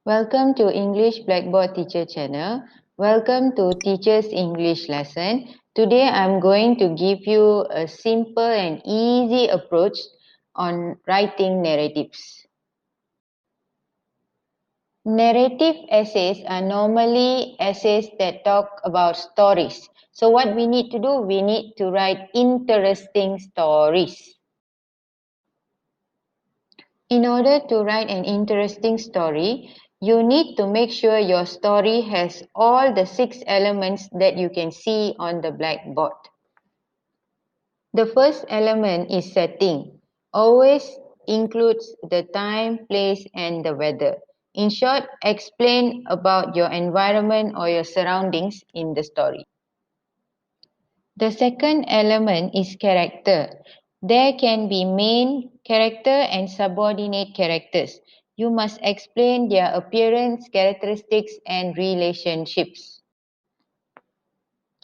Welcome to English Blackboard Teacher channel. Welcome to Teacher's English lesson. Today I'm going to give you a simple and easy approach on writing narratives. Narrative essays are normally essays that talk about stories. So what we need to do, we need to write interesting stories. In order to write an interesting story, you need to make sure your story has all the 6 elements that you can see on the blackboard. The first element is setting. Always includes the time, place, and the weather. In short, explain about your environment or your surroundings in the story. The second element is character. There can be main character and subordinate characters. You must explain their appearance, characteristics, and relationships.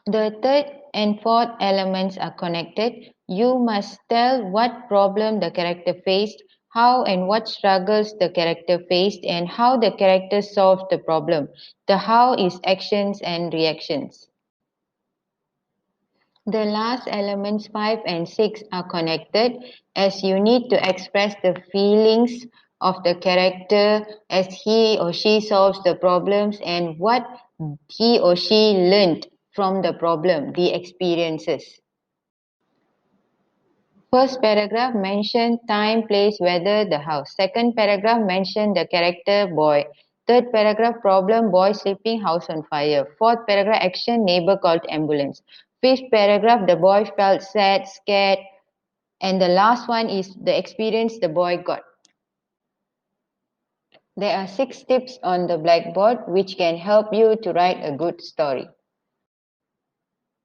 The third and fourth elements are connected. You must tell what problem the character faced, how and what struggles the character faced, and how the character solved the problem. The how is actions and reactions. The last elements 5 and 6 are connected as you need to express the feelings of the character as he or she solves the problems and what he or she learned from the problem, the experiences. First paragraph mention time, place, weather, the house. Second paragraph mention the character boy. Third paragraph problem boy sleeping, house on fire. Fourth paragraph action neighbor called ambulance. Fifth paragraph the boy felt sad, scared. And the last one is the experience the boy got. There are 6 tips on the blackboard which can help you to write a good story.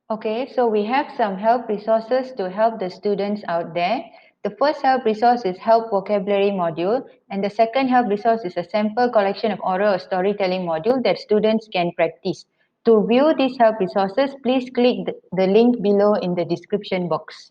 Okay, so we have some help resources to help the students out there. The first help resource is Help Vocabulary module, and the second help resource is a sample collection of oral or storytelling module that students can practice. To view these help resources, please click the link below in the description box.